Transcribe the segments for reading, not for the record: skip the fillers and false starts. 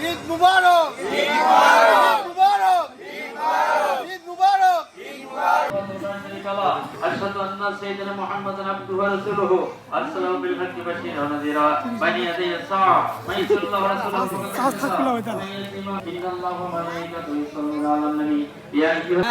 ঈদ মুবারক, ঈদ মুবারক, ঈদ মুবারক। أشهد أن سيدنا محمدا عبده ورسوله أرسله بالحق بشيرا ونذيرا بين يدي الساعة من يطع الله ورسوله إن الله وملائكته يصلون على النبي يا أيها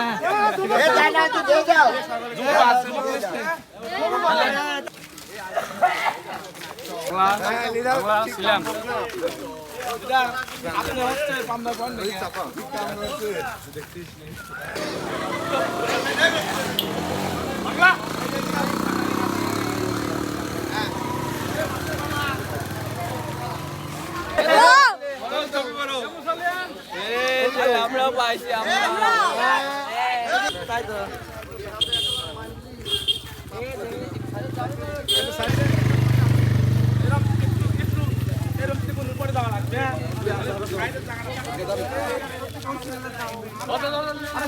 আমরা পাইছি তাই তো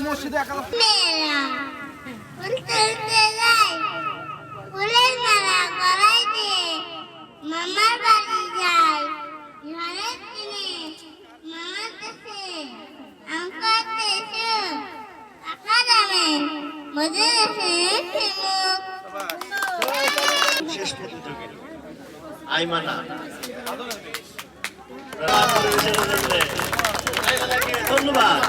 মসজিদে একা মামার বাড়ি যাই ঘরের কিনে মামার কাছে আমার দেশে টাকা দামে মজা আছে শেষ প্রতিযোগী আইমানা ধন্যবাদ।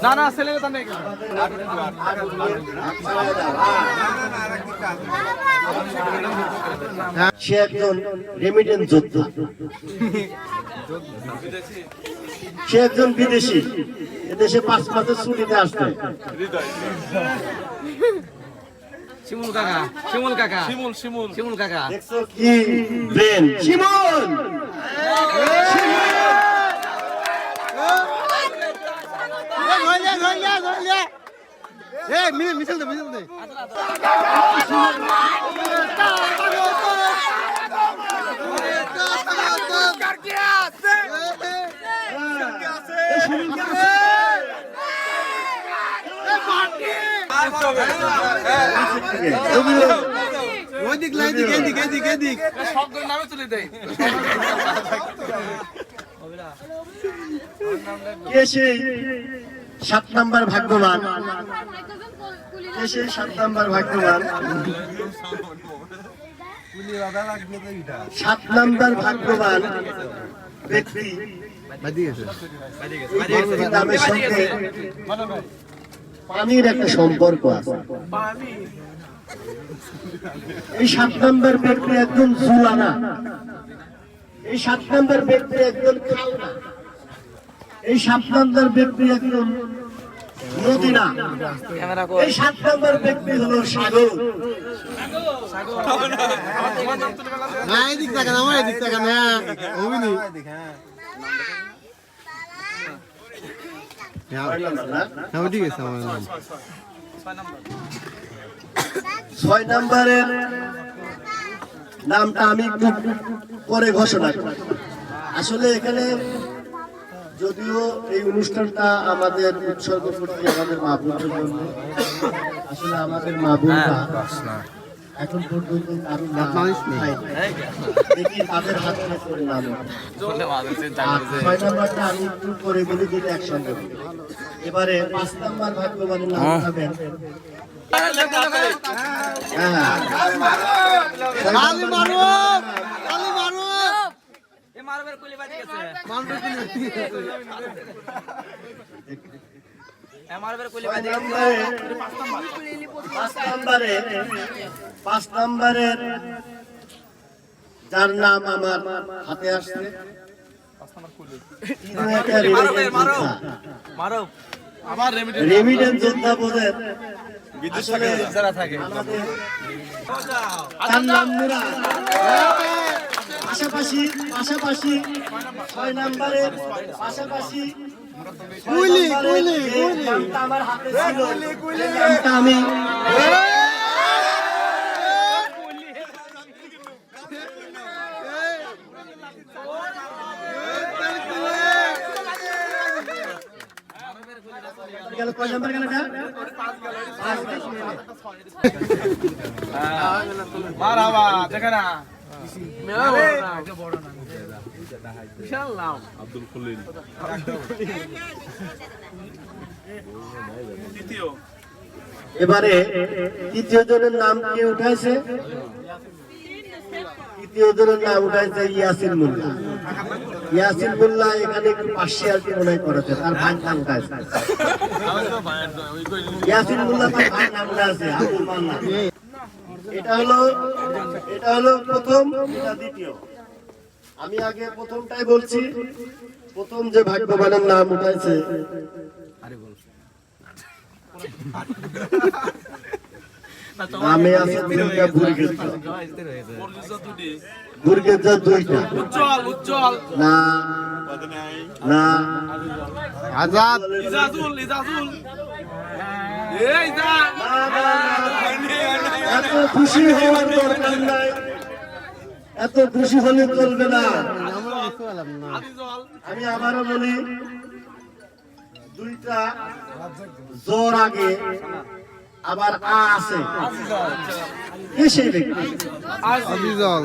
না না ছেলে তো নেই সে একজন রেমিটেন্স যোদ্ধা, সে একজন বিদেশি, এদেশে 5 মাসের ছুটিতে আসবে। শিমুল কাকা শিমুল কাকা শিমুল কাকা দেখছো কি ব্রেন শিমুল মিছিল দে নামে তুলে দেয় কে সেই 7 নাম্বার ভাগ্যবান, কে সেই 7 নাম্বার ভাগ্যবান, 7 নাম্বার ভাগ্যবান ব্যক্তি নামের সঙ্গে পানির একটা সম্পর্ক আছে। এই 7 নাম্বার ব্যক্তি একজন জুলানা, এই 7 নাম্বার ব্যক্তি একজন খালনা, এই 7 নাম্বার ব্যক্তি একজন নদী না, এই 7 নাম্বার ব্যক্তি হলো সাগর। না এদিক থেকে আমার এদিক থেকে না অভিনি 6 নাম্বারের নামটা আমি একটু পরে ঘোষণা করি। আসলে এখানে যদিও এই অনুষ্ঠানটা আমাদের উৎসর্গ করছি আমাদের মা বোনদের জন্য, আসলে আমাদের মা বোনরা এখন পর্যন্ত কারো নাম দেখি তাদের হাত করে নাম। 6 নাম্বারটা আমি একটু করে বলি, দিলে একসঙ্গে বলি। এবারে 5 নাম্বার ভাগ্যবানের নাম পাবেন পাঁচ নম্বরের যার নাম আমার হাতে আসছে রেমিটেন্স যোদ্ধা বোধের যারা থাকে তার নাম মুরাদ। পাশাপাশি 6 নম্বরের পাশাপাশি আমার হাতে ছিল আমি গেল। কয় নাম্বার গেল? মারহাবা দেখে না বিশাল নাম আব্দুল খলিল এবারে তৃতীয় জনের নাম কে উঠাইছে? তৃতীয় জনের নাম উঠাইছে ইয়াসিন মোল্লা। ইয়াসিন মোল্লা এখানে একটু পার্সিয়ালিটি মনে হয় করেছে, তার ভাই নাম উঠাইছে ইয়াসিন মোল্লা, তার ভাই নাম উঠাইছে আব্দুল মান্নান। এটা হলো প্রথম, এটা দ্বিতীয়। আমি আগে প্রথমটাই বলছি। প্রথম যে ভাগ্যবানের নাম উঠাইছে নামে আছে তিনটা বুর্গেজা দুইটা উজ্জ্বল না না আজাদ ইজাজুল এত খুশি হওয়ার দরকার নাই, এত খুশি হলে চলবে না। আমি আবারও বলি, দুইটা জোর আগে আবার আ আছে, কে সেই ব্যক্তি? আজিজল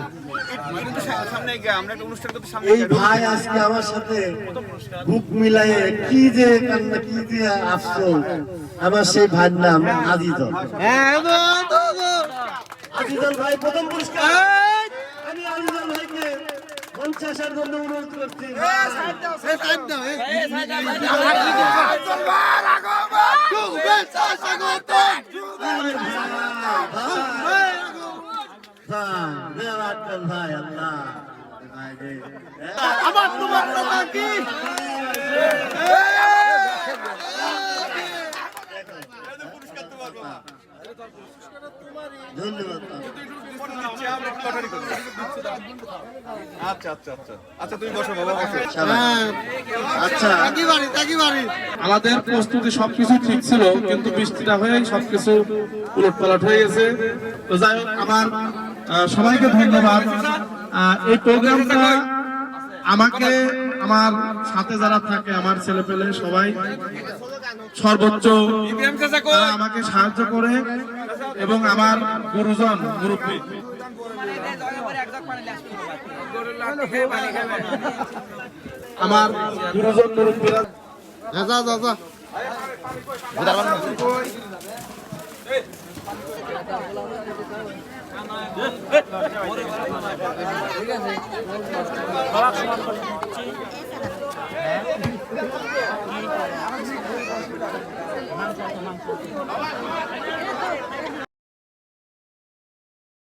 এই ভাই আজকে আমার সাথে বুক মিলাইয়ে কি যে কান্না, কি যে আফসোস। আমার সেই ভাইয়ের নাম আজিজল। আজিজল ভাই প্রথম পুরস্কার। আমি আজিজল ভাইকে 50-এর জন্য অনুরোধ করছি। ভাই আল্লাহ আমার তোমার নাম কি? ধন্যবাদ। আচ্ছা তুমি বসো বাবা, বসো। আচ্ছা আমাদের প্রস্তুতি সবকিছু ঠিক ছিল, কিন্তু বৃষ্টিটা হয়ে সবকিছু উলটপালট হয়ে গেছে। তো যাই হোক, আমার সবাইকে ধন্যবাদ। এই প্রোগ্রামটা আমাকে, আমার সাথে যারা থাকে, আমার ছেলে পেলে সবাই সর্বোচ্চ আমাকে সাহায্য করে, এবং আমার গুরুজন মুরব্বী আমার গুরুজন মুরব্বীরা আজা আজা